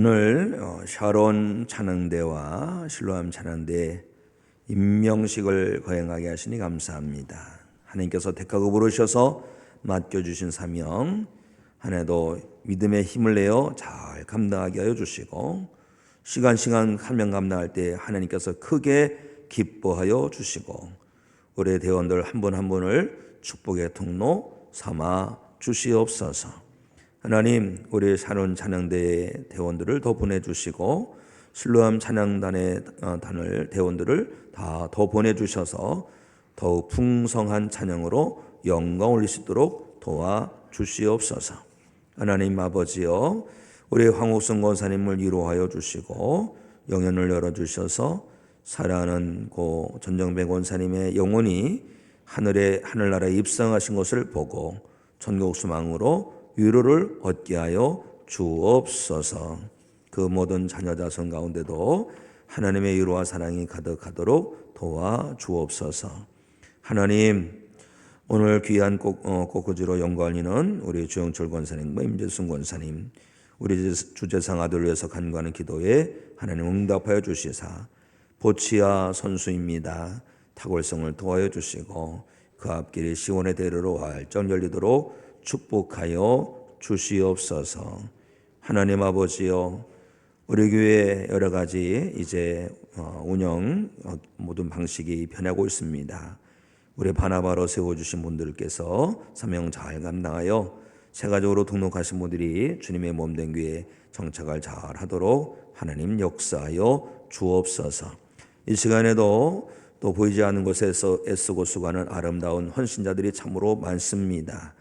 오늘 샤론 찬양대와 실로암 찬양대 임명식을 거행하게 하시니 감사합니다. 하나님께서 택하고 부르셔서 맡겨주신 사명 한 해도 믿음의 힘을 내어 잘 감당하게 하여 주시고 시간 한 명 감당할 때 하나님께서 크게 기뻐하여 주시고 올해 대원들 한 분 한 분을 축복의 통로 삼아 주시옵소서. 하나님, 우리 샤론 찬양대의 대원들을 더 보내주시고 실로암 찬양단의 대원들을 다 더 보내주셔서 더욱 풍성한 찬양으로 영광 올리시도록 도와주시옵소서. 하나님 아버지여, 우리 황옥성 권사님을 위로하여 주시고 영연을 열어주셔서 사랑하는 고 전정배 권사님의 영혼이 하늘나라에 입성하신 것을 보고 천국수망으로 위로를 얻게 하여 주옵소서. 그 모든 자녀 자손 가운데도 하나님의 위로와 사랑이 가득하도록 도와주옵소서. 하나님, 오늘 귀한 꽃꽂이로 영광이는 우리 주영철 권사님과 임재순 권사님, 우리 주재상 아들을 위해서 간구하는 기도에 하나님 응답하여 주시사 보치아 선수입니다. 탁월성을 도와여 주시고 그 앞길이 시온의 대로로 활짝 열리도록 축복하여 주시옵소서. 하나님 아버지여, 우리 교회 여러 가지 이제 운영 모든 방식이 변하고 있습니다. 우리 바나바로 세워주신 분들께서 사명 잘 감당하여 세가적으로 등록하신 분들이 주님의 몸된 교회에 정착을 잘 하도록 하나님 역사하여 주옵소서. 이 시간에도 또 보이지 않는 곳에서 애쓰고 수고하는 아름다운 헌신자들이 참으로 많습니다.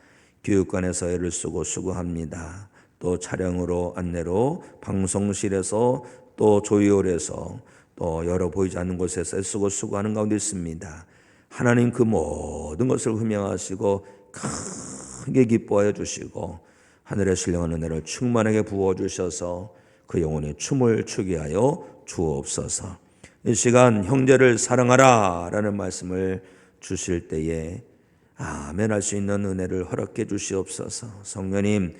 교육관에서 애를 쓰고 수고합니다. 또 차량으로 안내로 방송실에서 또 조이홀에서 또 여러 보이지 않는 곳에서 애쓰고 수고하는 가운데 있습니다. 하나님 그 모든 것을 흠양하시고 크게 기뻐하여 주시고 하늘의 신령한 은혜를 충만하게 부어주셔서 그 영혼이 춤을 추게 하여 주옵소서. 이 시간 형제를 사랑하라 라는 말씀을 주실 때에 아멘 할 수 있는 은혜를 허락해 주시옵소서. 성령님,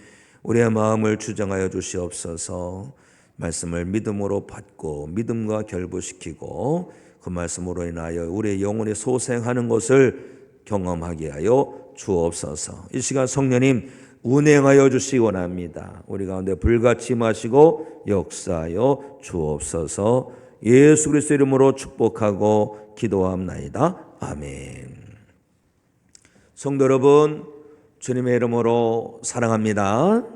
우리의 마음을 주장하여 주시옵소서. 말씀을 믿음으로 받고 믿음과 결부시키고 그 말씀으로 인하여 우리의 영혼이 소생하는 것을 경험하게 하여 주옵소서. 이 시간 성령님 운행하여 주시기 원합니다. 우리 가운데 불같이 마시고 역사하여 주옵소서. 예수 그리스도 이름으로 축복하고 기도합나이다. 아멘. 성도 여러분, 주님의 이름으로 사랑합니다.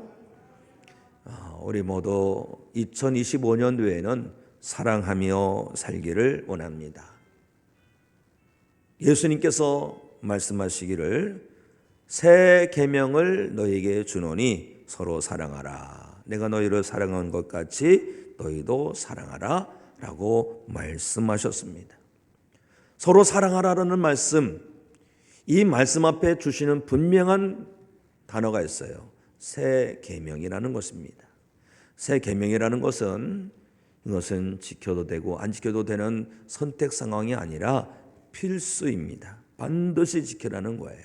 우리 모두 2025년도에는 사랑하며 살기를 원합니다. 예수님께서 말씀하시기를 새 계명을 너희에게 주노니 서로 사랑하라. 내가 너희를 사랑한 것 같이 너희도 사랑하라 라고 말씀하셨습니다. 서로 사랑하라는 말씀, 이 말씀 앞에 주시는 분명한 단어가 있어요. 새 계명이라는 것입니다. 새 계명이라는 것은 이것은 지켜도 되고 안 지켜도 되는 선택 상황이 아니라 필수입니다. 반드시 지키라는 거예요.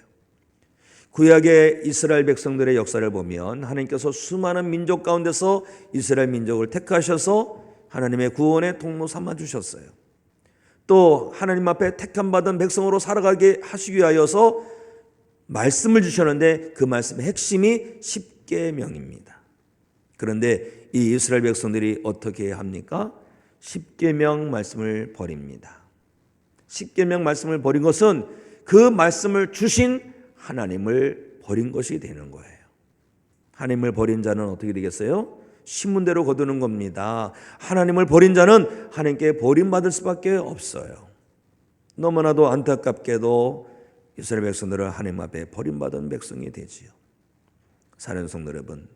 구약의 이스라엘 백성들의 역사를 보면 하나님께서 수많은 민족 가운데서 이스라엘 민족을 택하셔서 하나님의 구원의 통로 삼아주셨어요. 또 하나님 앞에 택함받은 백성으로 살아가게 하시기 위하여서 말씀을 주셨는데 그 말씀의 핵심이 십계명입니다. 그런데 이 이스라엘 백성들이 어떻게 합니까? 십계명 말씀을 버립니다. 십계명 말씀을 버린 것은 그 말씀을 주신 하나님을 버린 것이 되는 거예요. 하나님을 버린 자는 어떻게 되겠어요? 신문대로 거두는 겁니다. 하나님을 버린 자는 하나님께 버림받을 수밖에 없어요. 너무나도 안타깝게도 이스라엘 백성들은 하나님 앞에 버림받은 백성이 되지요. 사랑하는 성도 여러분,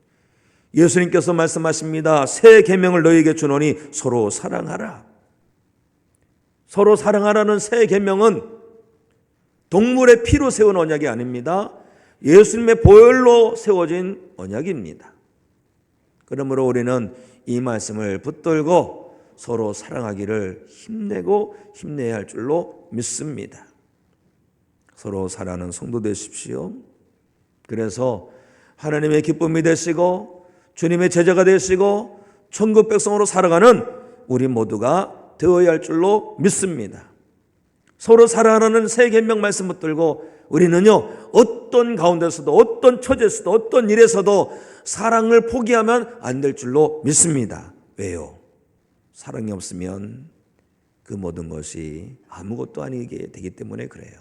예수님께서 말씀하십니다. 새 계명을 너희에게 주노니 서로 사랑하라. 서로 사랑하라는 새 계명은 동물의 피로 세운 언약이 아닙니다. 예수님의 보혈로 세워진 언약입니다. 그러므로 우리는 이 말씀을 붙들고 서로 사랑하기를 힘내고 힘내야 할 줄로 믿습니다. 서로 사랑하는 성도 되십시오. 그래서 하나님의 기쁨이 되시고 주님의 제자가 되시고 천국 백성으로 살아가는 우리 모두가 되어야 할 줄로 믿습니다. 서로 사랑하라는 새 계명 말씀 붙들고 우리는요, 어떤 가운데서도 어떤 처지에서도 어떤 일에서도 사랑을 포기하면 안 될 줄로 믿습니다. 왜요? 사랑이 없으면 그 모든 것이 아무것도 아니게 되기 때문에 그래요.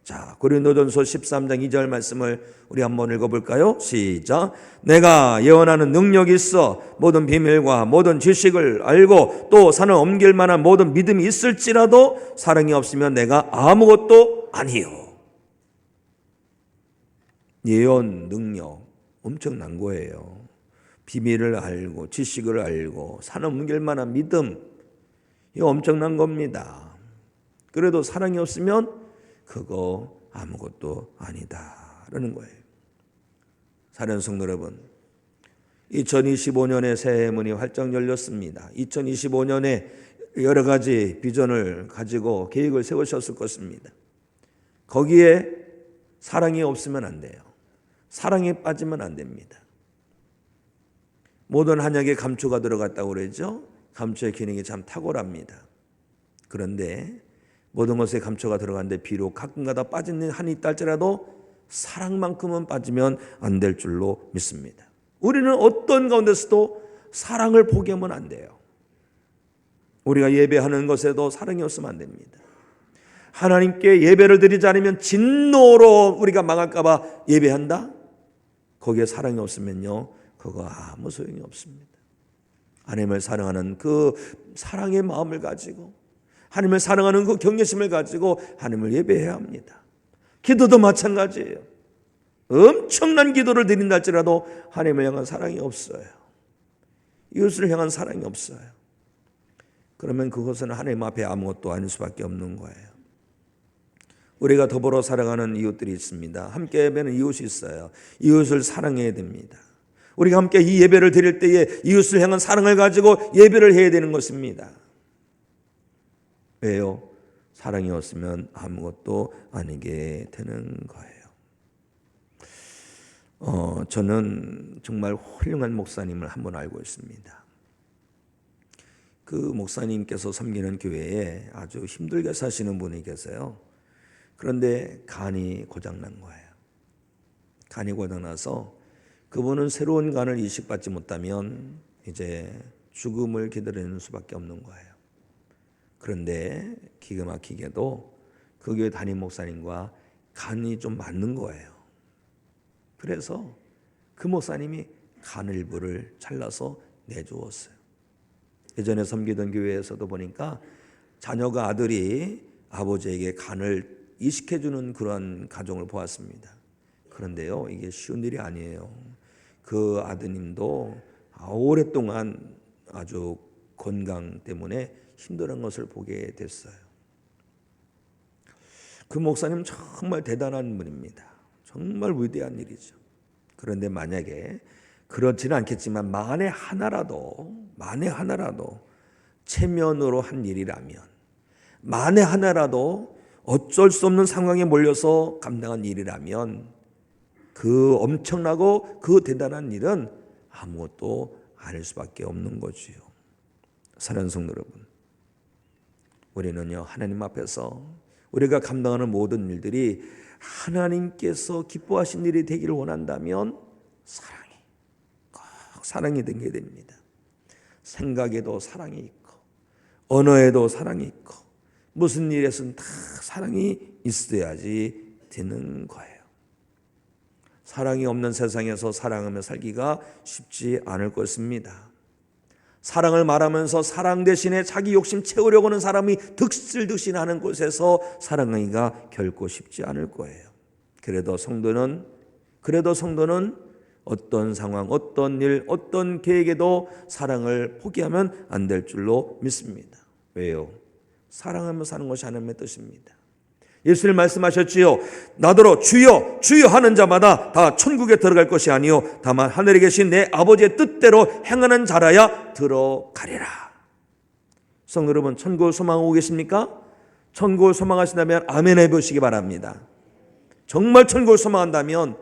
자, 고린도전서 13장 2절 말씀을 우리 한번 읽어볼까요? 시작. 내가 예언하는 능력이 있어 모든 비밀과 모든 지식을 알고 또 산을 옮길 만한 모든 믿음이 있을지라도 사랑이 없으면 내가 아무것도 아니요. 예언 능력 엄청난 거예요. 비밀을 알고 지식을 알고 산을 옮길 만한 믿음, 이거 엄청난 겁니다. 그래도 사랑이 없으면 그거 아무것도 아니다라는 거예요. 사랑하는 성도 여러분, 2025년에 새해 문이 활짝 열렸습니다. 2025년에 여러 가지 비전을 가지고 계획을 세우셨을 것입니다. 거기에 사랑이 없으면 안 돼요. 사랑에 빠지면 안 됩니다. 모든 한약에 감초가 들어갔다고 그러죠. 감초의 기능이 참 탁월합니다. 그런데 모든 것에 감초가 들어갔는데 비록 가끔가다 빠지는 한이 있다 할지라도 사랑만큼은 빠지면 안 될 줄로 믿습니다. 우리는 어떤 가운데서도 사랑을 포기하면 안 돼요. 우리가 예배하는 것에도 사랑이 없으면 안 됩니다. 하나님께 예배를 드리지 않으면 진노로 우리가 망할까 봐 예배한다? 거기에 사랑이 없으면요, 그거 아무 소용이 없습니다. 하나님을 사랑하는 그 사랑의 마음을 가지고, 하나님을 사랑하는 그 경외심을 가지고 하나님을 예배해야 합니다. 기도도 마찬가지예요. 엄청난 기도를 드린다 할지라도 하나님을 향한 사랑이 없어요. 이웃을 향한 사랑이 없어요. 그러면 그것은 하나님 앞에 아무것도 아닐 수밖에 없는 거예요. 우리가 더불어 살아가는 이웃들이 있습니다. 함께 예배는 이웃이 있어요. 이웃을 사랑해야 됩니다. 우리가 함께 이 예배를 드릴 때에 이웃을 향한 사랑을 가지고 예배를 해야 되는 것입니다. 왜요? 사랑이 없으면 아무것도 아니게 되는 거예요. 저는 정말 훌륭한 목사님을 한 분 알고 있습니다. 그 목사님께서 섬기는 교회에 아주 힘들게 사시는 분이 계세요. 그런데 간이 고장난 거예요. 간이 고장나서 그분은 새로운 간을 이식받지 못하면 이제 죽음을 기다리는 수밖에 없는 거예요. 그런데 기가 막히게도 그 교회 담임 목사님과 간이 좀 맞는 거예요. 그래서 그 목사님이 간 일부를 잘라서 내주었어요. 예전에 섬기던 교회에서도 보니까 자녀가 아들이 아버지에게 간을 이식해주는 그런 가정을 보았습니다. 그런데요, 이게 쉬운 일이 아니에요. 그 아드님도 오랫동안 아주 건강 때문에 힘들은 것을 보게 됐어요. 그 목사님 정말 대단한 분입니다. 정말 위대한 일이죠. 그런데 만약에 그렇지는 않겠지만 만에 하나라도 체면으로 한 일이라면, 만에 하나라도 어쩔 수 없는 상황에 몰려서 감당한 일이라면 그 엄청나고 그 대단한 일은 아무것도 아닐 수밖에 없는 거지요. 사랑하는 성도 여러분, 우리는요, 하나님 앞에서 우리가 감당하는 모든 일들이 하나님께서 기뻐하신 일이 되기를 원한다면 사랑이 되게 됩니다. 생각에도 사랑이 있고 언어에도 사랑이 있고 무슨 일에서는 다 사랑이 있어야지 되는 거예요. 사랑이 없는 세상에서 사랑하며 살기가 쉽지 않을 것입니다. 사랑을 말하면서 사랑 대신에 자기 욕심 채우려고 하는 사람이 득실득실하는 곳에서 사랑하기가 결코 쉽지 않을 거예요. 그래도 성도는 어떤 상황, 어떤 일, 어떤 계획에도 사랑을 포기하면 안 될 줄로 믿습니다. 왜요? 사랑하며 사는 것이 하나님의 뜻입니다. 예수님 말씀하셨지요. 나더러 주여 주여 하는 자마다 다 천국에 들어갈 것이 아니요 다만 하늘에 계신 내 아버지의 뜻대로 행하는 자라야 들어가리라. 성도 여러분, 천국을 소망하고 계십니까? 천국을 소망하신다면 아멘 해보시기 바랍니다. 정말 천국을 소망한다면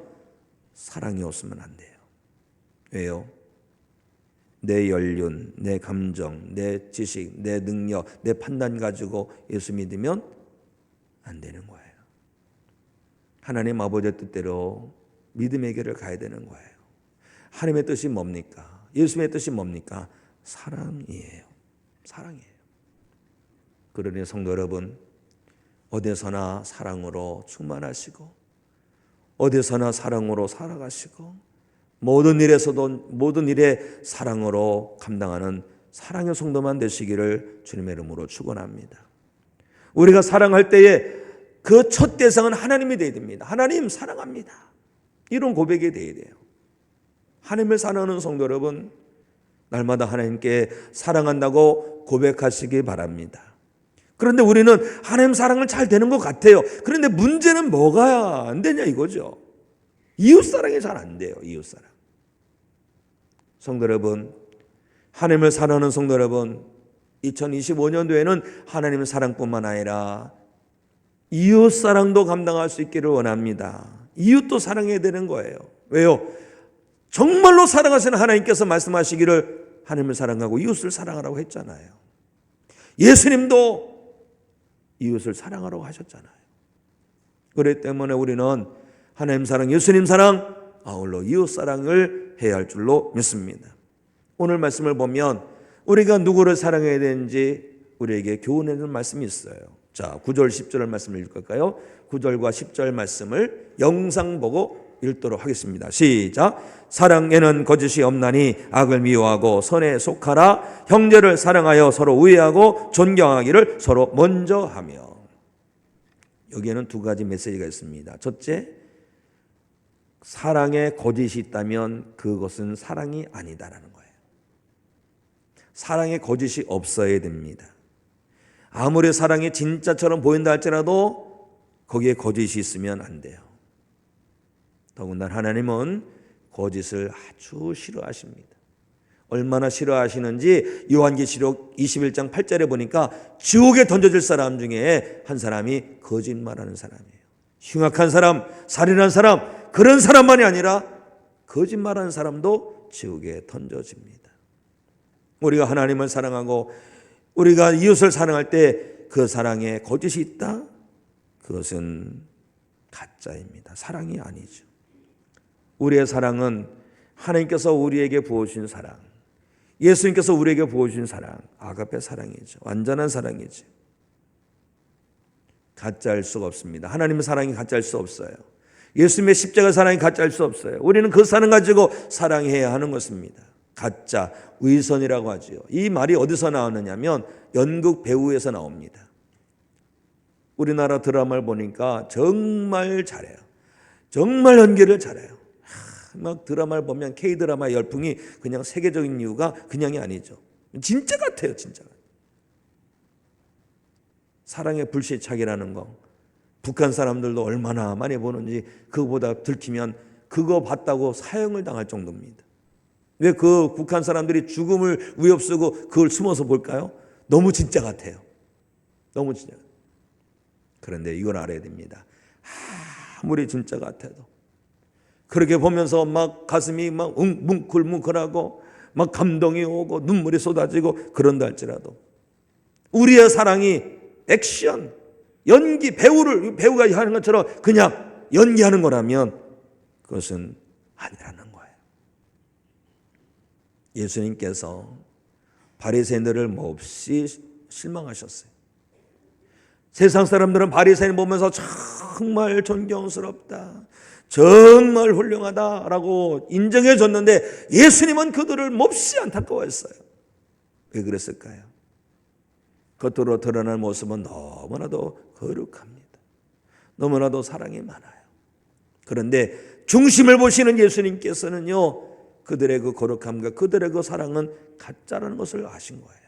사랑이 없으면 안 돼요. 왜요? 내 연륜, 내 감정, 내 지식, 내 능력, 내 판단 가지고 예수 믿으면 안 되는 거예요. 하나님 아버지의 뜻대로 믿음의 길을 가야 되는 거예요. 하나님의 뜻이 뭡니까? 예수님의 뜻이 뭡니까? 사랑이에요. 사랑이에요. 그러니 성도 여러분, 어디서나 사랑으로 충만하시고 어디서나 사랑으로 살아가시고 모든 일에서도 모든 일에 사랑으로 감당하는 사랑의 성도만 되시기를 주님의 이름으로 축원합니다. 우리가 사랑할 때에 그 첫 대상은 하나님이 되어야 됩니다. 하나님 사랑합니다. 이런 고백이 되어야 돼요. 하나님을 사랑하는 성도 여러분, 날마다 하나님께 사랑한다고 고백하시기 바랍니다. 그런데 우리는 하나님 사랑은 잘 되는 것 같아요. 그런데 문제는 뭐가 안 되냐 이거죠. 이웃사랑이 잘 안 돼요. 이웃사랑. 성도 여러분, 하나님을 사랑하는 성도 여러분, 2025년도에는 하나님의 사랑뿐만 아니라 이웃사랑도 감당할 수 있기를 원합니다. 이웃도 사랑해야 되는 거예요. 왜요? 정말로 사랑하시는 하나님께서 말씀하시기를 하나님을 사랑하고 이웃을 사랑하라고 했잖아요. 예수님도 이웃을 사랑하라고 하셨잖아요. 그렇기 때문에 우리는 하나님 사랑, 예수님 사랑, 아울러 이웃 사랑을 해야 할 줄로 믿습니다. 오늘 말씀을 보면 우리가 누구를 사랑해야 되는지 우리에게 교훈해 주는 말씀이 있어요. 자, 9절 10절 말씀을 읽을까요? 9절과 10절 말씀을 영상 보고 읽도록 하겠습니다. 시작. 사랑에는 거짓이 없나니 악을 미워하고 선에 속하라. 형제를 사랑하여 서로 우애하고 존경하기를 서로 먼저 하며. 여기에는 두 가지 메시지가 있습니다. 첫째, 사랑에 거짓이 있다면 그것은 사랑이 아니다라는 거예요. 사랑에 거짓이 없어야 됩니다. 아무리 사랑이 진짜처럼 보인다 할지라도 거기에 거짓이 있으면 안 돼요. 더군다나 하나님은 거짓을 아주 싫어하십니다. 얼마나 싫어하시는지 요한계시록 21장 8절에 보니까 지옥에 던져질 사람 중에 한 사람이 거짓말하는 사람이에요. 흉악한 사람, 살인한 사람, 그런 사람만이 아니라 거짓말하는 사람도 지옥에 던져집니다. 우리가 하나님을 사랑하고 우리가 이웃을 사랑할 때 그 사랑에 거짓이 있다? 그것은 가짜입니다. 사랑이 아니죠. 우리의 사랑은 하나님께서 우리에게 부어주신 사랑, 예수님께서 우리에게 부어주신 사랑, 아가페 사랑이죠. 완전한 사랑이죠. 가짜일 수가 없습니다. 하나님의 사랑이 가짜일 수 없어요. 예수님의 십자가 사랑이 가짜일 수 없어요. 우리는 그 사랑 가지고 사랑해야 하는 것입니다. 가짜, 위선이라고 하죠. 이 말이 어디서 나왔느냐면 연극 배우에서 나옵니다. 우리나라 드라마를 보니까 정말 잘해요. 정말 연기를 잘해요. 막 드라마를 보면 K드라마 열풍이 그냥 세계적인 이유가 그냥이 아니죠. 진짜 같아요. 진짜. 사랑의 불시착이라는 거, 북한 사람들도 얼마나 많이 보는지 그거보다 들키면 그거 봤다고 사형을 당할 정도입니다. 왜 그 북한 사람들이 죽음을 위협쓰고 그걸 숨어서 볼까요? 너무 진짜 같아요. 너무 진짜. 그런데 이걸 알아야 됩니다. 아무리 진짜 같아도 그렇게 보면서 막 가슴이 막 뭉클뭉클하고 막 감동이 오고 눈물이 쏟아지고 그런다 할지라도 우리의 사랑이 액션, 연기, 배우가 하는 것처럼 그냥 연기하는 거라면 그것은 아니라는 거예요. 예수님께서 바리새인들을 몹시 실망하셨어요. 세상 사람들은 바리새인 보면서 정말 존경스럽다, 정말 훌륭하다라고 인정해 줬는데 예수님은 그들을 몹시 안타까워했어요. 왜 그랬을까요? 겉으로 드러난 모습은 너무나도 거룩합니다. 너무나도 사랑이 많아요. 그런데 중심을 보시는 예수님께서는요, 그들의 그 거룩함과 그들의 그 사랑은 가짜라는 것을 아신 거예요.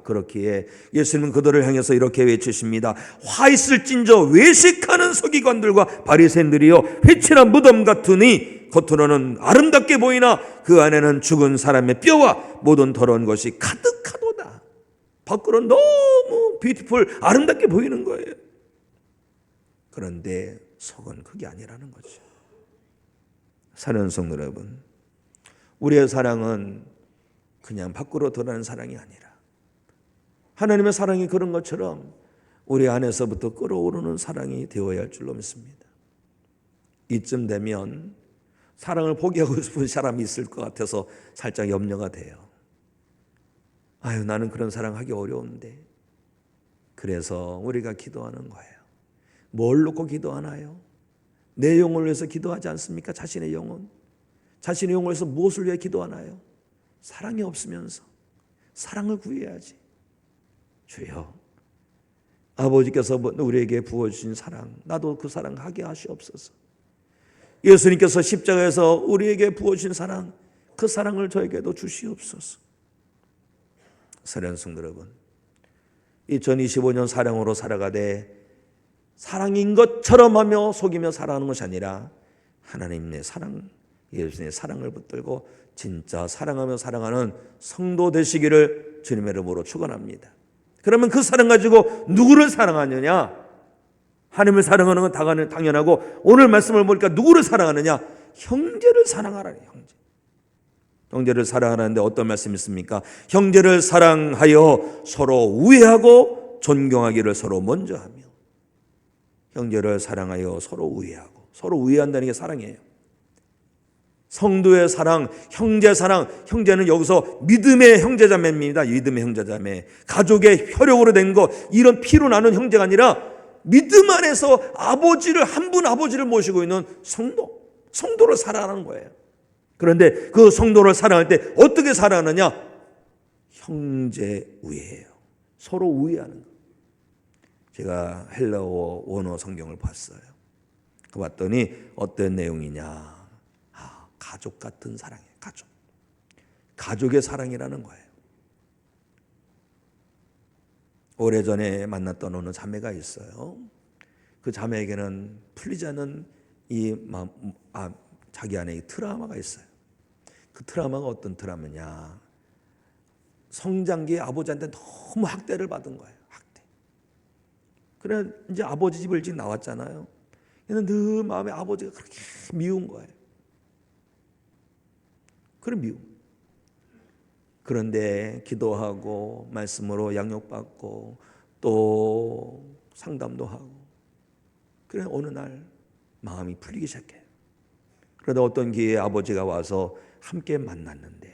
그렇기에 예수님은 그들을 향해서 이렇게 외치십니다. 화 있을진저 외식하는 서기관들과 바리새인들이요, 회칠한 무덤 같으니 겉으로는 아름답게 보이나 그 안에는 죽은 사람의 뼈와 모든 더러운 것이 가득하도다. 밖으로는 너무 뷰티풀, 아름답게 보이는 거예요. 그런데 속은 그게 아니라는 거죠. 사랑하는 성도 여러분, 우리의 사랑은 그냥 밖으로 드러나는 사랑이 아니라 하나님의 사랑이 그런 것처럼 우리 안에서부터 끓어오르는 사랑이 되어야 할 줄로 믿습니다. 이쯤 되면 사랑을 포기하고 싶은 사람이 있을 것 같아서 살짝 염려가 돼요. 아유, 나는 그런 사랑하기 어려운데. 그래서 우리가 기도하는 거예요. 뭘 놓고 기도하나요? 내 영혼을 위해서 기도하지 않습니까? 자신의 영혼. 자신의 영혼을 위해서 무엇을 위해 기도하나요? 사랑이 없으면서 사랑을 구해야지. 주여, 아버지께서 우리에게 부어주신 사랑, 나도 그 사랑 하게 하시옵소서. 예수님께서 십자가에서 우리에게 부어주신 사랑, 그 사랑을 저에게도 주시옵소서. 사랑하는 성도 여러분, 2025년 사랑으로 살아가되 사랑인 것처럼 하며 속이며 살아가는 것이 아니라 하나님의 사랑, 예수님의 사랑을 붙들고 진짜 사랑하며 살아가는 성도 되시기를 주님의 이름으로 축원합니다. 그러면 그 사랑 가지고 누구를 사랑하느냐? 하나님을 사랑하는 건 당연하고, 오늘 말씀을 보니까 누구를 사랑하느냐? 형제를 사랑하라니. 형제를 사랑하는데 어떤 말씀이 있습니까? 형제를 사랑하여 서로 우애하고 존경하기를 서로 먼저 하며. 형제를 사랑하여 서로 우애하고, 서로 우애한다는 게 사랑이에요. 성도의 사랑, 형제 사랑, 형제는 여기서 믿음의 형제자매입니다. 믿음의 형제자매, 가족의 혈육으로 된 것, 이런 피로 나눈 형제가 아니라 믿음 안에서 아버지를, 한 분 아버지를 모시고 있는 성도를 사랑하는 거예요. 그런데 그 성도를 사랑할 때 어떻게 사랑하느냐? 형제 우애예요. 서로 우애하는 거. 제가 헬라어 원어 성경을 봤어요. 봤더니 어떤 내용이냐? 가족 같은 사랑이에요. 가족의 사랑이라는 거예요. 오래전에 만났던 어느 자매가 있어요. 그 자매에게는 풀리지 않는 자기 안에 이 트라우마가 있어요. 그 트라우마가 어떤 트라우마냐? 성장기에 아버지한테 너무 학대를 받은 거예요. 학대. 그래 이제 아버지 집을 일찍 나왔잖아요. 얘는 늘 마음에 아버지가 그렇게 미운 거예요. 그런 미움. 그런데 기도하고 말씀으로 양육받고 또 상담도 하고, 그래 어느 날 마음이 풀리기 시작해요. 그러다 어떤 기회에 아버지가 와서 함께 만났는데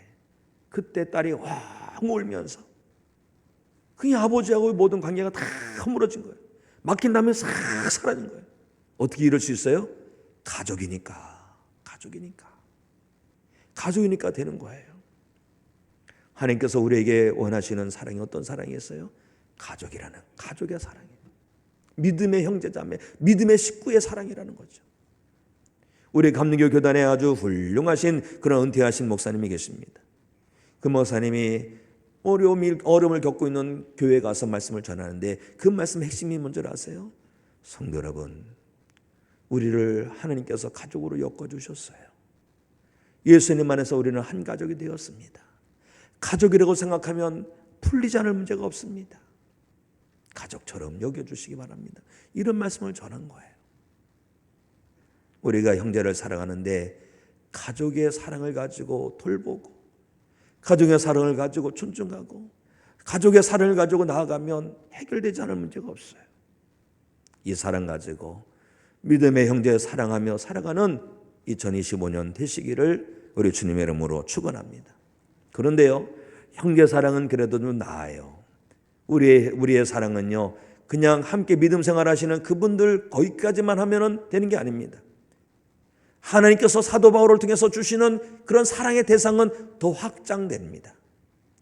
그때 딸이 확 울면서 그냥 아버지하고 모든 관계가 다 허물어진 거예요. 막힌 다음에 싹 사라진 거예요. 어떻게 이럴 수 있어요? 가족이니까 되는 거예요. 하나님께서 우리에게 원하시는 사랑이 어떤 사랑이었어요? 가족의 사랑이에요. 믿음의 형제자매, 믿음의 식구의 사랑이라는 거죠. 우리 감리교 교단에 아주 훌륭하신 그런 은퇴하신 목사님이 계십니다. 그 목사님이 어려움을 겪고 있는 교회에 가서 말씀을 전하는데 그 말씀 핵심이 뭔지 아세요? 성도 여러분, 우리를 하나님께서 가족으로 엮어주셨어요. 예수님 안에서 우리는 한 가족이 되었습니다. 가족이라고 생각하면 풀리지 않을 문제가 없습니다. 가족처럼 여겨주시기 바랍니다. 이런 말씀을 전한 거예요. 우리가 형제를 사랑하는데 가족의 사랑을 가지고 돌보고, 가족의 사랑을 가지고 존중하고, 가족의 사랑을 가지고 나아가면 해결되지 않을 문제가 없어요. 이 사랑 가지고 믿음의 형제 사랑하며 살아가는 2025년 되시기를 우리 주님의 이름으로 축원합니다. 그런데요, 형제 사랑은 그래도 좀 나아요. 우리의 사랑은요, 그냥 함께 믿음 생활하시는 그분들 거기까지만 하면 되는 게 아닙니다. 하나님께서 사도 바울을 통해서 주시는 그런 사랑의 대상은 더 확장됩니다.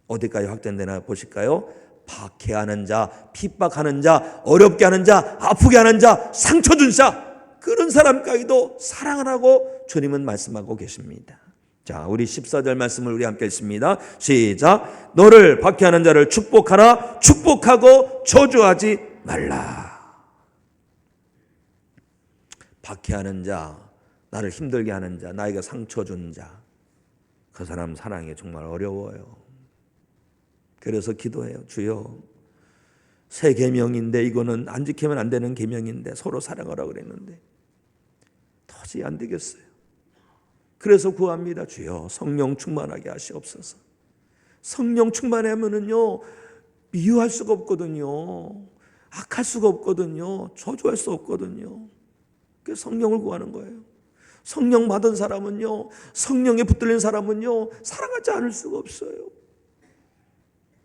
어디까지 확장되나 보실까요? 박해하는 자, 핍박하는 자, 어렵게 하는 자, 아프게 하는 자, 상처 준 자, 그런 사람까지도 사랑을 하고 주님은 말씀하고 계십니다. 자, 우리 14절 말씀을 우리 함께 읽습니다. 시작. 너를 박해하는 자를 축복하라. 축복하고 저주하지 말라. 박해하는 자, 나를 힘들게 하는 자, 나에게 상처 준 자, 그 사람 사랑이 정말 어려워요. 그래서 기도해요. 주여, 새 계명인데 이거는 안 지키면 안 되는 계명인데 서로 사랑하라고 그랬는데 도저히 안 되겠어요. 그래서 구합니다. 주여 성령 충만하게 하시옵소서. 성령 충만하면은요 미워할 수가 없거든요. 악할 수가 없거든요. 저주할 수 없거든요. 그래서 성령을 구하는 거예요. 성령 받은 사람은요, 성령에 붙들린 사람은요 사랑하지 않을 수가 없어요.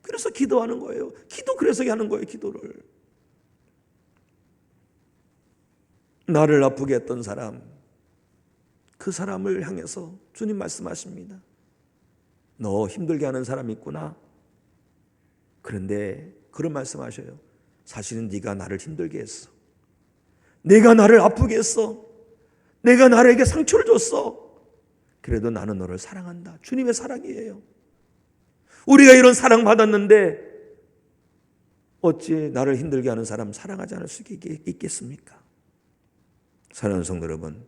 그래서 기도하는 거예요. 기도 그래서 하는 거예요. 기도를. 나를 아프게 했던 사람, 그 사람을 향해서 주님 말씀하십니다. 너 힘들게 하는 사람이 있구나. 그런데 그런 말씀하셔요. 사실은 네가 나를 힘들게 했어. 내가 나를 아프게 했어. 내가 나에게 상처를 줬어. 그래도 나는 너를 사랑한다. 주님의 사랑이에요. 우리가 이런 사랑 받았는데 어찌 나를 힘들게 하는 사람 사랑하지 않을 수 있겠습니까? 사랑하는 성도 여러분,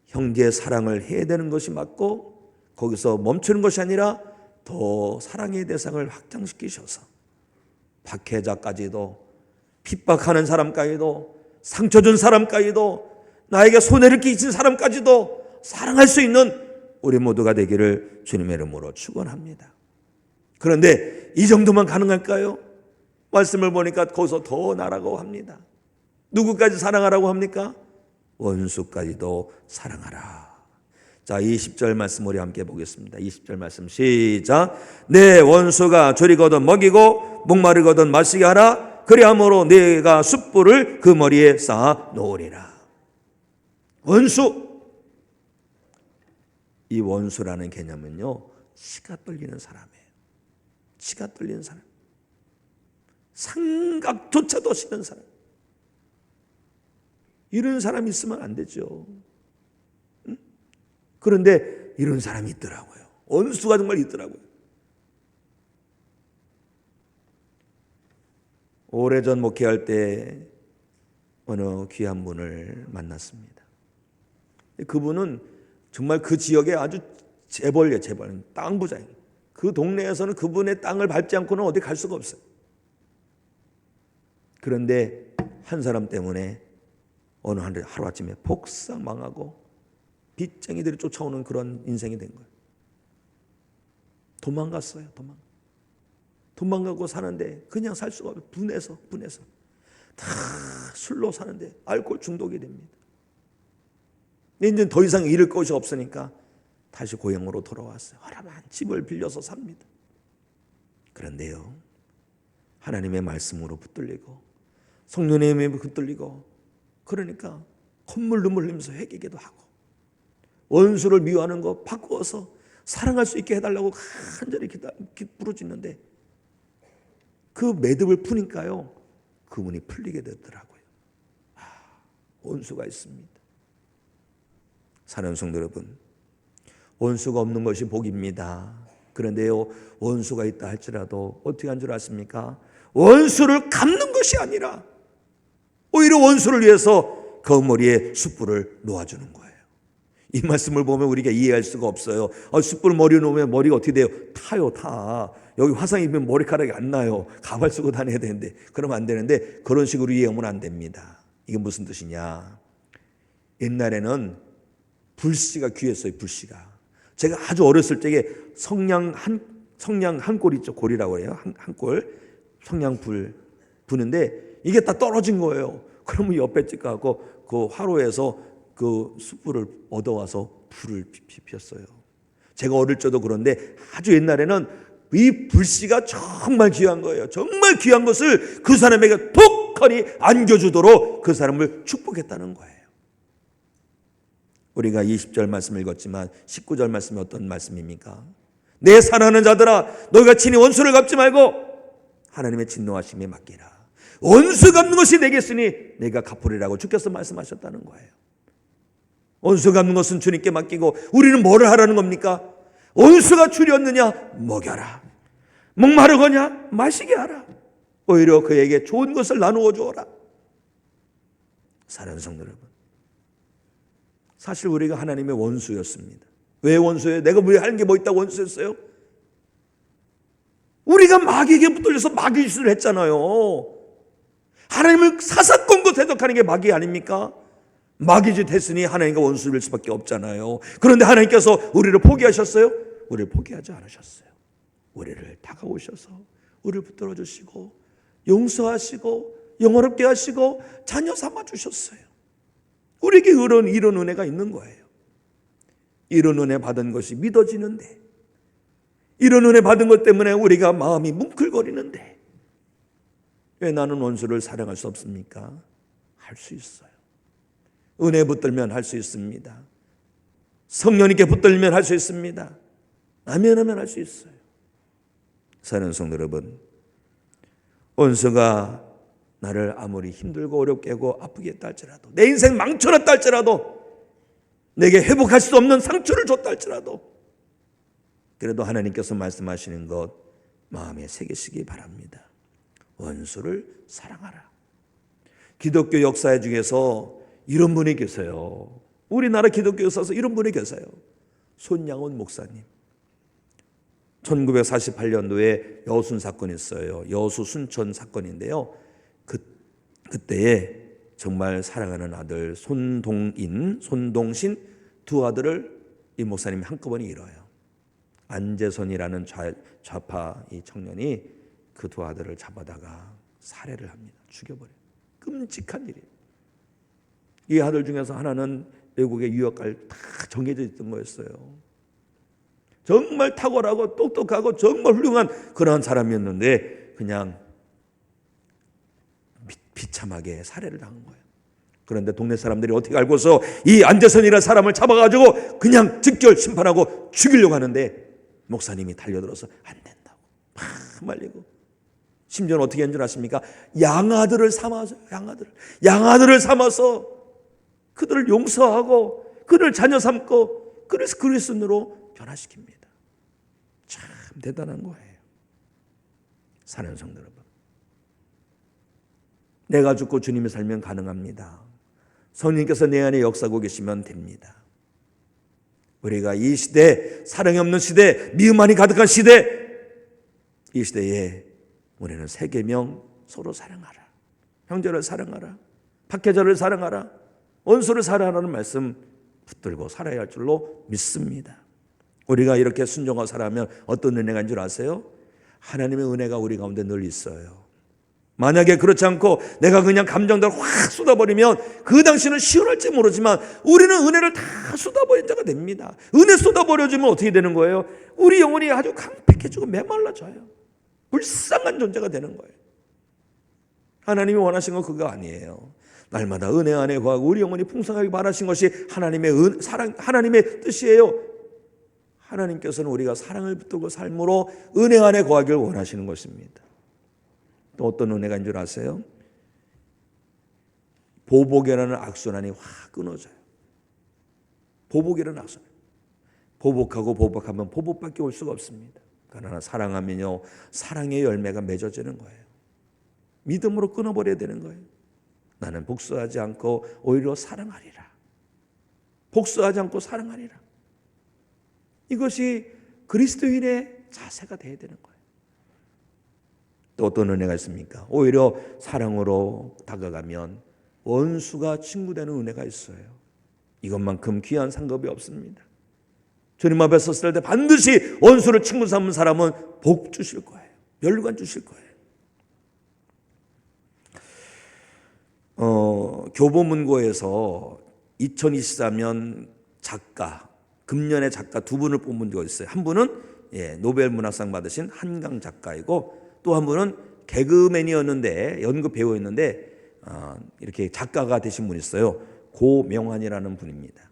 형제의 사랑을 해야 되는 것이 맞고 거기서 멈추는 것이 아니라 더 사랑의 대상을 확장시키셔서 박해자까지도, 핍박하는 사람까지도, 상처 준 사람까지도, 나에게 손해를 끼친 사람까지도 사랑할 수 있는 우리 모두가 되기를 주님의 이름으로 축원합니다. 그런데 이 정도만 가능할까요? 말씀을 보니까 거기서 더 나라고 합니다. 누구까지 사랑하라고 합니까? 원수까지도 사랑하라. 자, 20절 말씀 우리 함께 보겠습니다. 20절 말씀 시작. 내 원수가 줄이거든 먹이고 목마르거든 마시게 하라. 그리함으로 내가 숯불을 그 머리에 쌓아 놓으리라. 원수. 이 원수라는 개념은요, 치가 떨리는 사람이에요. 치가 떨리는 사람. 생각조차도 싫은 사람. 이런 사람이 있으면 안 되죠. 그런데 이런 사람이 있더라고요. 원수가 정말 있더라고요. 오래전 목회할 때 어느 귀한 분을 만났습니다. 그분은 정말 그 지역에 아주 재벌이에요. 재벌. 땅 부자예요. 그 동네에서는 그분의 땅을 밟지 않고는 어디 갈 수가 없어요. 그런데 한 사람 때문에 어느 하루아침에 폭삭 망하고 빚쟁이들이 쫓아오는 그런 인생이 된 거예요. 도망갔어요. 도망가고 사는데 그냥 살 수가 없어요. 분해서 다 술로 사는데 알코올 중독이 됩니다. 이제 더 이상 잃을 것이 없으니까 다시 고향으로 돌아왔어요. 허름한 집을 빌려서 삽니다. 그런데요, 하나님의 말씀으로 붙들리고 성령의 힘에 붙들리고 그러니까 콧물 눈물 흘리면서 회개기도 하고 원수를 미워하는 거 바꾸어서 사랑할 수 있게 해달라고 간절히 부르짖는데 그 매듭을 푸니까요, 그분이 풀리게 되더라고요. 원수가 있습니다. 사랑하는 성도 여러분, 원수가 없는 것이 복입니다. 그런데요, 원수가 있다 할지라도 어떻게 한 줄 아십니까? 원수를 갚는 것이 아니라 오히려 원수를 위해서 그 머리에 숯불을 놓아주는 거예요. 이 말씀을 보면 우리가 이해할 수가 없어요. 숯불 머리에 놓으면 머리가 어떻게 돼요? 타요, 타. 여기 화상 입으면 머리카락이 안 나요. 가발 쓰고 다녀야 되는데 그러면 안 되는데 그런 식으로 이해하면 안 됩니다. 이게 무슨 뜻이냐? 옛날에는 불씨가 귀했어요. 불씨가. 제가 아주 어렸을 적에 성냥 한 꼴 있죠. 골이라고 해요. 한 꼴. 성냥불 부는데 이게 다 떨어진 거예요. 그러면 옆에 찍어갖고 그 화로에서 그 숯불을 얻어와서 불을 피웠어요. 제가 어릴 적도 그런데 아주 옛날에는 이 불씨가 정말 귀한 거예요. 정말 귀한 것을 그 사람에게 톡하니 안겨주도록 그 사람을 축복했다는 거예요. 우리가 20절 말씀을 읽었지만 19절 말씀이 어떤 말씀입니까? 내 사랑하는 자들아, 너희가 친히 원수를 갚지 말고 하나님의 진노하심에 맡기라. 원수 갚는 것이 내게 있으니 내가 갚으리라고 주께서 말씀하셨다는 거예요. 원수 갚는 것은 주님께 맡기고 우리는 뭐를 하라는 겁니까? 원수가 줄였느냐? 먹여라. 목마르거냐? 마시게 하라. 오히려 그에게 좋은 것을 나누어 주어라. 사랑하는 성도 여러분, 사실 우리가 하나님의 원수였습니다. 왜 원수예요? 내가 왜 하는 게 뭐 있다고 원수였어요? 우리가 마귀에게 붙들려서 마귀 짓을 했잖아요. 하나님을 사사건건 대적하는 게 마귀 아닙니까? 마귀짓 했으니 하나님과 원수될 수밖에 없잖아요. 그런데 하나님께서 우리를 포기하셨어요? 우리를 포기하지 않으셨어요. 우리를 다가오셔서 우리를 붙들어 주시고 용서하시고 영원롭게 하시고 자녀 삼아 주셨어요. 우리에게 이런 은혜가 있는 거예요. 이런 은혜 받은 것이 믿어지는데, 이런 은혜 받은 것 때문에 우리가 마음이 뭉클거리는데, 왜 나는 원수를 사랑할 수 없습니까? 할 수 있어요. 은혜 붙들면 할 수 있습니다. 성령님께 붙들면 할 수 있습니다. 아멘하면 할 수 있어요. 사랑하는 성도 여러분, 원수가 나를 아무리 힘들고 어렵게 하고 아프게 했다 할지라도, 내 인생 망쳐놨다 할지라도, 내게 회복할 수 없는 상처를 줬다 할지라도, 그래도 하나님께서 말씀하시는 것 마음에 새기시기 바랍니다. 원수를 사랑하라. 기독교 역사 중에서 이런 분이 계세요. 우리나라 기독교 역사에서 이런 분이 계세요. 손양원 목사님. 1948년도에 여순 사건이 있어요. 여수 순천 사건인데요. 그때에 정말 사랑하는 아들 손동인, 손동신 두 아들을 이 목사님이 한꺼번에 잃어요. 안재선이라는 좌파 이 청년이 그 두 아들을 잡아다가 살해를 합니다. 죽여버려요. 끔찍한 일이에요. 이 아들 중에서 하나는 외국에 유학 갈 다 정해져 있던 거였어요. 정말 탁월하고 똑똑하고 정말 훌륭한 그러한 사람이었는데 그냥 비참하게 살해를 당한 거예요. 그런데 동네 사람들이 어떻게 알고서 이 안재선이라는 사람을 잡아가지고 그냥 즉결 심판하고 죽이려고 하는데 목사님이 달려들어서 안 된다고 막 말리고, 심지어는 어떻게 한 줄 아십니까? 양아들을 양아들을 삼아서 그들을 용서하고 그들을 자녀 삼고 그래서 그리스도인으로 변화시킵니다. 참 대단한 거예요. 사랑하는 성도 여러분, 내가 죽고 주님이 살면 가능합니다. 성령님께서 내 안에 역사하고 계시면 됩니다. 우리가 이 시대, 사랑이 없는 시대, 미움만이 가득한 시대, 이 시대에 우리는 세 계명, 서로 사랑하라, 형제를 사랑하라, 박해자를 사랑하라, 원수를 사랑하라는 말씀 붙들고 살아야 할 줄로 믿습니다. 우리가 이렇게 순종하고 살아가면 어떤 은혜가 있는 줄 아세요? 하나님의 은혜가 우리 가운데 늘 있어요. 만약에 그렇지 않고 내가 그냥 감정대로 확 쏟아버리면 그 당시는 시원할지 모르지만 우리는 은혜를 다 쏟아버린 자가 됩니다. 은혜 쏟아버려주면 어떻게 되는 거예요? 우리 영혼이 아주 강팍해지고 메말라져요. 불쌍한 존재가 되는 거예요. 하나님이 원하신 건 그거 아니에요. 날마다 은혜 안에 거하고 우리 영혼이 풍성하게 바라신 것이 하나님의 사랑, 하나님의 뜻이에요. 하나님께서는 우리가 사랑을 붙들고 삶으로 은혜 안에 거하기를 원하시는 것입니다. 또 어떤 은혜가 있는 줄 아세요? 보복이라는 악순환이 확 끊어져요. 보복이라는 악순환. 보복하고 보복하면 보복밖에 올 수가 없습니다. 그러나 사랑하면요, 사랑의 열매가 맺어지는 거예요. 믿음으로 끊어버려야 되는 거예요. 나는 복수하지 않고 오히려 사랑하리라. 복수하지 않고 사랑하리라. 이것이 그리스도인의 자세가 되어야 되는 거예요. 또 어떤 은혜가 있습니까? 오히려 사랑으로 다가가면 원수가 친구 되는 은혜가 있어요. 이것만큼 귀한 상급이 없습니다. 주님 앞에 섰을 때 반드시 원수를 친구 삼은 사람은 복 주실 거예요. 멸관 주실 거예요. 교보문고에서 2023년 작가, 금년의 작가 두 분을 뽑은 적이 있어요. 한 분은 노벨 문학상 받으신 한강 작가이고, 또 한 분은 개그맨이었는데 연극 배우였는데 이렇게 작가가 되신 분이 있어요. 고명환이라는 분입니다.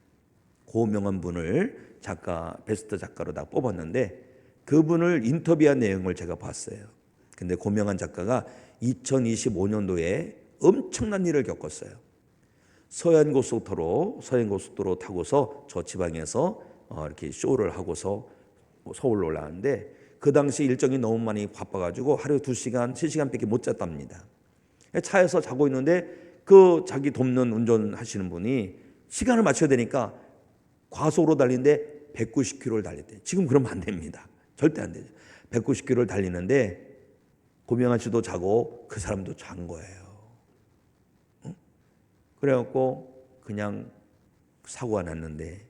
고명환 분을 작가, 베스트 작가로 다 뽑았는데 그분을 인터뷰한 내용을 제가 봤어요. 근데 고명환 작가가 2025년도에 엄청난 일을 겪었어요. 서해안고속도로 타고서 저 지방에서 이렇게 쇼를 하고서 서울로 올라왔는데 그 당시 일정이 너무 많이 바빠가지고 하루 2시간, 3시간밖에 못 잤답니다. 차에서 자고 있는데 그 자기 돕는 운전하시는 분이 시간을 맞춰야 되니까 과속으로 달리는데 190km를 달렸대요. 지금 그러면 안 됩니다. 절대 안 되죠. 190km를 달리는데 고명환 씨도 자고 그 사람도 잔 거예요. 그래갖고 그냥 사고가 났는데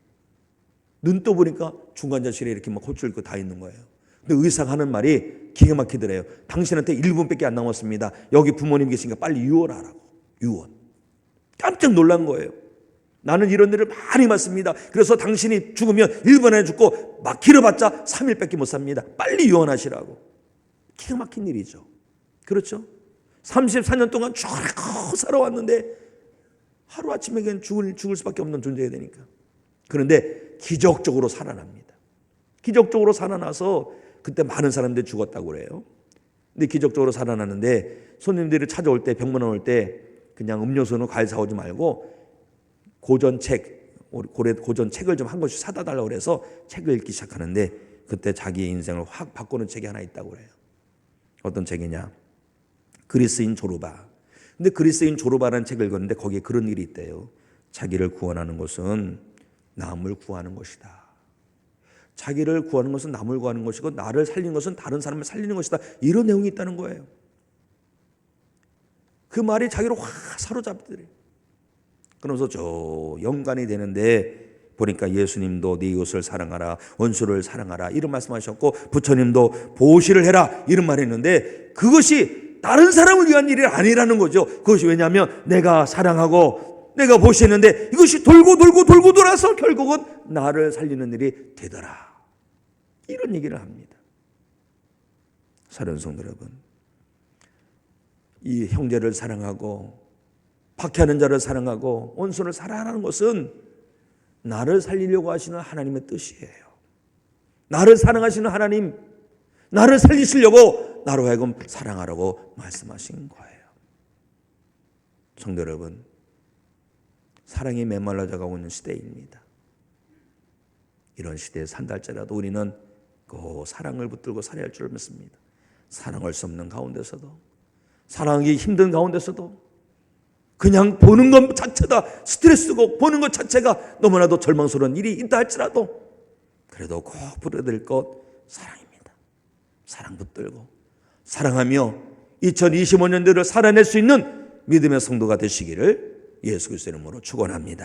눈 떠보니까 중환자실에 이렇게 막 호출 있고 다 있는 거예요. 근데 의사가 하는 말이 기가 막히더래요. 당신한테 1분밖에 안 남았습니다. 여기 부모님 계시니까 빨리 유언하라고. 유언. 깜짝 놀란 거예요. 나는 이런 일을 많이 맞습니다. 그래서 당신이 죽으면 1분 안에 죽고 막 길어봤자 3일밖에 못 삽니다. 빨리 유언하시라고. 기가 막힌 일이죠. 그렇죠? 34년 동안 쭉 살아왔는데 하루아침에 그냥 죽을 수밖에 없는 존재가 되니까. 그런데 기적적으로 살아납니다. 기적적으로 살아나서 그때 많은 사람들이 죽었다고 그래요. 근데 기적적으로 살아나는데 손님들이 찾아올 때, 병문안 올 때 그냥 음료수는 과일 사오지 말고 고전 책을 좀 한 권씩 사다 달라고 그래서 책을 읽기 시작하는데 그때 자기의 인생을 확 바꾸는 책이 하나 있다고 그래요. 어떤 책이냐? 그리스인 조르바. 근데 그리스인 조르바라는 책을 읽었는데 거기에 그런 일이 있대요. 자기를 구원하는 것은 남을 구하는 것이다. 자기를 구하는 것은 남을 구하는 것이고 나를 살리는 것은 다른 사람을 살리는 것이다. 이런 내용이 있다는 거예요. 그 말이 자기를 확 사로잡더래요. 그러면서 저 연관이 되는데 보니까 예수님도 네 이웃을 사랑하라, 원수를 사랑하라 이런 말씀하셨고 부처님도 보시를 해라 이런 말이 있는데 그것이 다른 사람을 위한 일이 아니라는 거죠. 그것이 왜냐하면 내가 사랑하고 내가 보시는데 이것이 돌고 돌아서 결국은 나를 살리는 일이 되더라. 이런 얘기를 합니다. 사랑하는 성도 여러분, 이 형제를 사랑하고 박해하는 자를 사랑하고 원수를 사랑하는 것은 나를 살리려고 하시는 하나님의 뜻이에요. 나를 사랑하시는 하나님, 나를 살리시려고 나로 하여금 사랑하라고 말씀하신 거예요. 성도 여러분, 사랑이 메말라져가고 있는 시대입니다. 이런 시대에 산달자라도 우리는 그 사랑을 붙들고 살아야 할 줄 믿습니다. 사랑할 수 없는 가운데서도, 사랑하기 힘든 가운데서도 그냥 보는 것 자체가 스트레스고 보는 것 자체가 너무나도 절망스러운 일이 있다 할지라도 그래도 꼭 부려야 될 것 사랑입니다. 사랑 붙들고 사랑하며 2025년대를 살아낼 수 있는 믿음의 성도가 되시기를 예수 그리스도의 이름으로 축원합니다.